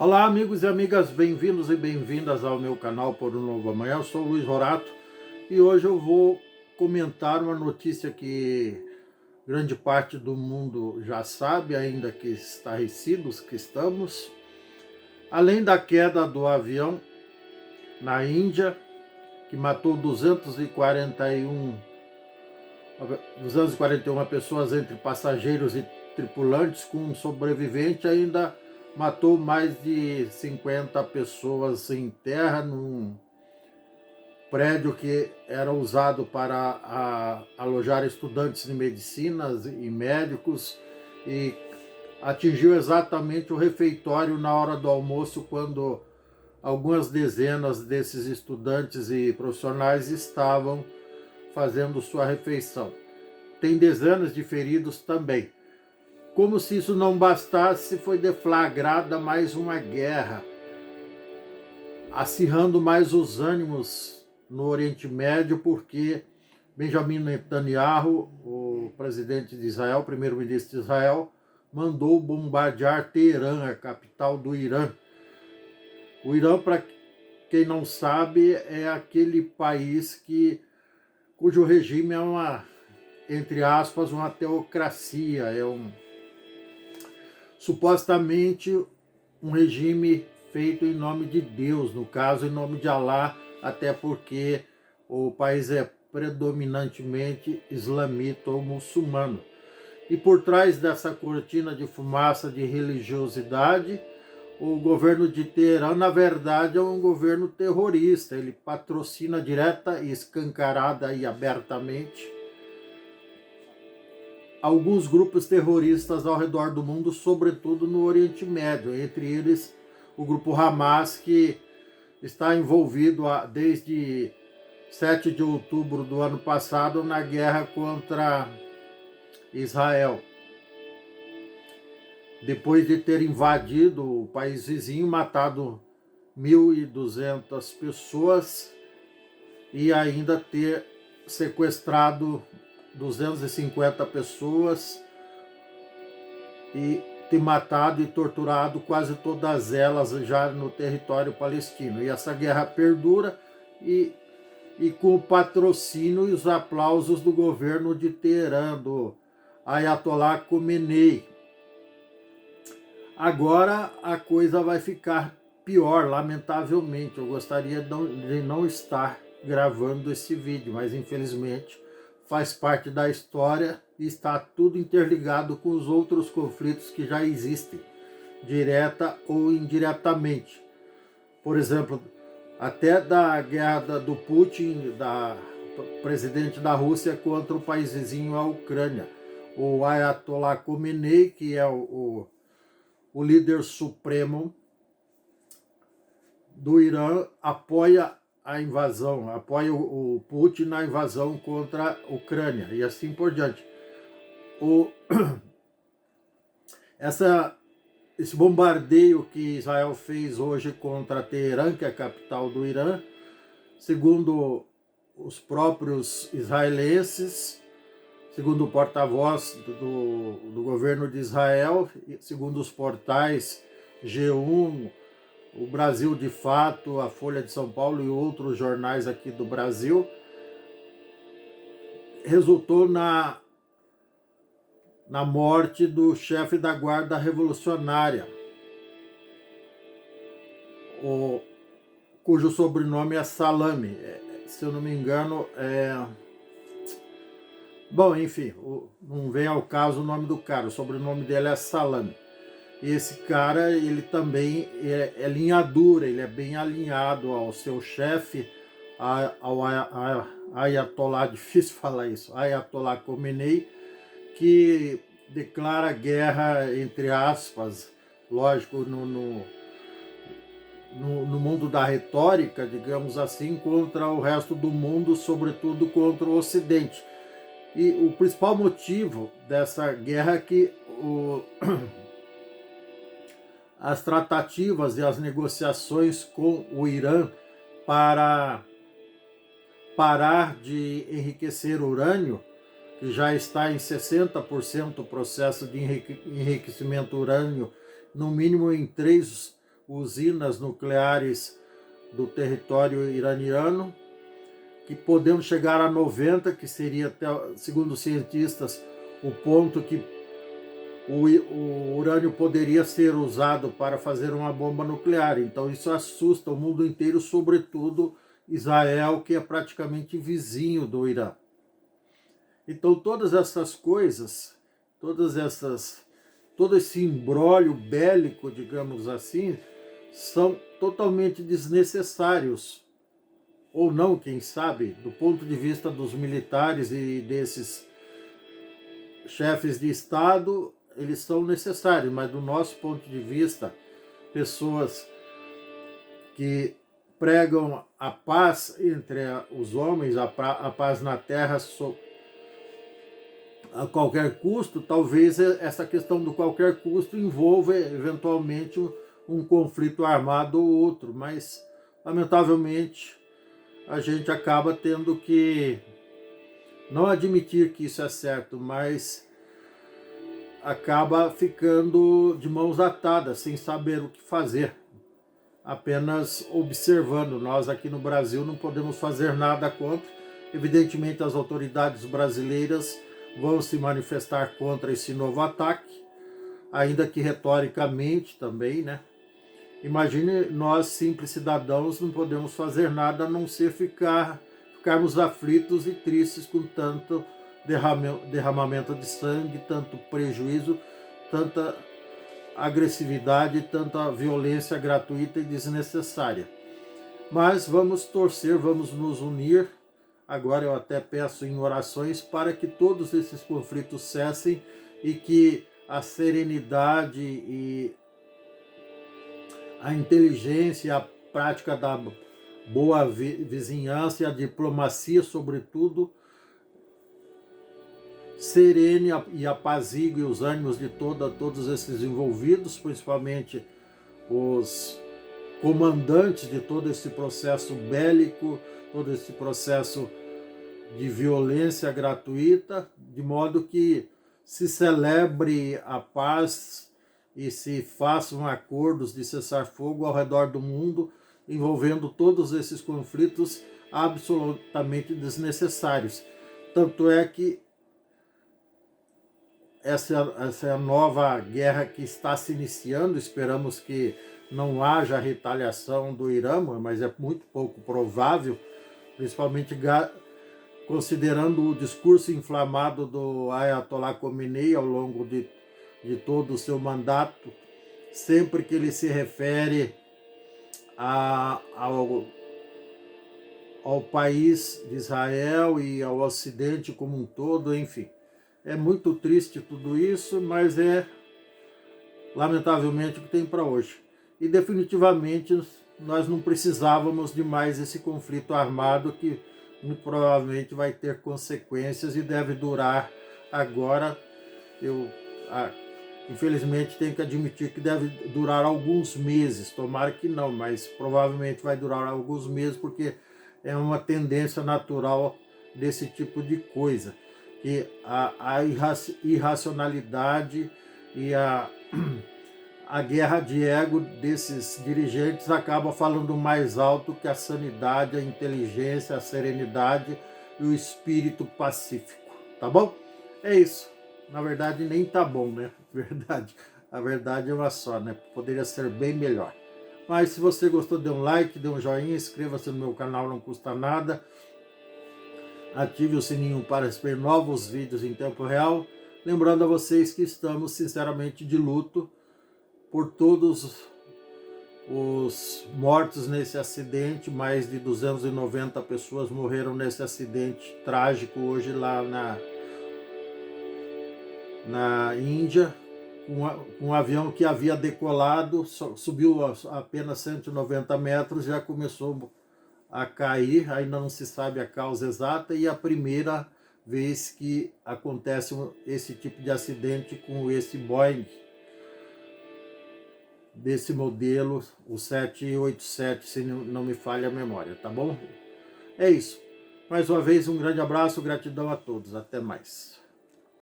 Olá, amigos e amigas, bem-vindos e bem-vindas ao meu canal Por um Novo Amanhã. Eu sou o Luiz Rorato e hoje eu vou comentar uma notícia que grande parte do mundo já sabe, ainda que estarrecidos que estamos. Além da queda do avião na Índia, que matou 241 pessoas entre passageiros e tripulantes, com um sobrevivente, ainda matou mais de 50 pessoas em terra num prédio que era usado para alojar estudantes de medicinas e médicos, e atingiu exatamente o refeitório na hora do almoço, quando algumas dezenas desses estudantes e profissionais estavam fazendo sua refeição. Tem dezenas de feridos também. Como se isso não bastasse, foi deflagrada mais uma guerra, acirrando mais os ânimos no Oriente Médio, porque Benjamin Netanyahu, o presidente de Israel, o primeiro-ministro de Israel, mandou bombardear Teherã, a capital do Irã. O Irã, para quem não sabe, é aquele país cujo regime é uma, entre aspas, uma teocracia, supostamente um regime feito em nome de Deus, no caso em nome de Alá, até porque o país é predominantemente islamita ou muçulmano. E por trás dessa cortina de fumaça de religiosidade, o governo de Teherã, na verdade, é um governo terrorista. Ele patrocina direta e escancarada e abertamente alguns grupos terroristas ao redor do mundo, sobretudo no Oriente Médio, entre eles o grupo Hamas, que está envolvido desde 7 de outubro do ano passado na guerra contra Israel. Depois de ter invadido o país vizinho, matado 1.200 pessoas e ainda ter sequestrado 250 pessoas e ter matado e torturado quase todas elas já no território palestino. E essa guerra perdura e com o patrocínio e os aplausos do governo de Teherã, do Ayatollah Khomeini. Agora a coisa vai ficar pior, lamentavelmente. Eu gostaria de não estar gravando esse vídeo, mas infelizmente faz parte da história e está tudo interligado com os outros conflitos que já existem, direta ou indiretamente. Por exemplo, até da guerra do Putin, da presidente da Rússia, contra o país vizinho, a Ucrânia. O Ayatollah Khomeini, que é o líder supremo do Irã, apoia a invasão, apoia o Putin na invasão contra a Ucrânia e assim por diante. Esse bombardeio que Israel fez hoje contra Teherã, que é a capital do Irã, segundo os próprios israelenses, segundo o porta-voz do governo de Israel, segundo os portais G1, o Brasil de Fato, a Folha de São Paulo e outros jornais aqui do Brasil, resultou na morte do chefe da Guarda Revolucionária, cujo sobrenome é Salami. Se eu não me engano, bom, enfim, não vem ao caso o nome do cara, o sobrenome dele é Salami. E esse cara, ele também é linha dura, ele é bem alinhado ao seu chefe, ao Ayatollah, difícil falar isso, Ayatollah Khomeini, que declara guerra, entre aspas, lógico, no mundo da retórica, digamos assim, contra o resto do mundo, sobretudo contra o Ocidente. E o principal motivo dessa guerra é que as tratativas e as negociações com o Irã para parar de enriquecer urânio, que já está em 60% o processo de enriquecimento urânio, no mínimo em 3 usinas nucleares do território iraniano, que podemos chegar a 90, que seria, até, segundo os cientistas, o ponto que o urânio poderia ser usado para fazer uma bomba nuclear. Então isso assusta o mundo inteiro, sobretudo Israel, que é praticamente vizinho do Irã. Então todas essas coisas, todo esse imbróglio bélico, digamos assim, são totalmente desnecessários, ou não, quem sabe, do ponto de vista dos militares e desses chefes de Estado, eles são necessários, mas do nosso ponto de vista, pessoas que pregam a paz entre os homens, a paz na terra a qualquer custo, talvez essa questão do qualquer custo envolva eventualmente um conflito armado ou outro, mas lamentavelmente a gente acaba tendo que não admitir que isso é certo, mas acaba ficando de mãos atadas, sem saber o que fazer, apenas observando. Nós aqui no Brasil não podemos fazer nada contra. Evidentemente as autoridades brasileiras vão se manifestar contra esse novo ataque, ainda que retoricamente também, né? Imagine nós, simples cidadãos, não podemos fazer nada a não ser ficarmos aflitos e tristes com tanto derramamento de sangue, tanto prejuízo, tanta agressividade, tanta violência gratuita e desnecessária. Mas vamos torcer, vamos nos unir. Agora eu até peço em orações para que todos esses conflitos cessem e que a serenidade e a inteligência, a prática da boa vizinhança e a diplomacia, sobretudo, serene e apazigue os ânimos de todos esses envolvidos, principalmente os comandantes de todo esse processo bélico, todo esse processo de violência gratuita, de modo que se celebre a paz e se façam acordos de cessar-fogo ao redor do mundo, envolvendo todos esses conflitos absolutamente desnecessários. Tanto é que essa é a nova guerra que está se iniciando. Esperamos que não haja retaliação do Irã, mas é muito pouco provável, principalmente considerando o discurso inflamado do Ayatollah Khomeini ao longo de todo o seu mandato, sempre que ele se refere ao país de Israel e ao Ocidente como um todo, enfim. É muito triste tudo isso, mas é lamentavelmente o que tem para hoje. E definitivamente nós não precisávamos de mais esse conflito armado que muito provavelmente vai ter consequências e deve durar agora. Infelizmente tenho que admitir que deve durar alguns meses, tomara que não, mas provavelmente vai durar alguns meses, porque é uma tendência natural desse tipo de coisa, que a irracionalidade e a guerra de ego desses dirigentes acaba falando mais alto que a sanidade, a inteligência, a serenidade e o espírito pacífico, tá bom? É isso. Na verdade, nem tá bom, né? A verdade é uma só, né? Poderia ser bem melhor. Mas se você gostou, dê um like, dê um joinha, inscreva-se no meu canal, não custa nada. Ative o sininho para receber novos vídeos em tempo real. Lembrando a vocês que estamos sinceramente de luto por todos os mortos nesse acidente. Mais de 290 pessoas morreram nesse acidente trágico hoje lá na Índia, com um avião que havia decolado, subiu apenas 190 metros, já começou a cair, ainda não se sabe a causa exata, e a primeira vez que acontece esse tipo de acidente com esse Boeing, desse modelo, o 787, se não me falha a memória, tá bom? É isso. Mais uma vez, um grande abraço, gratidão a todos, até mais.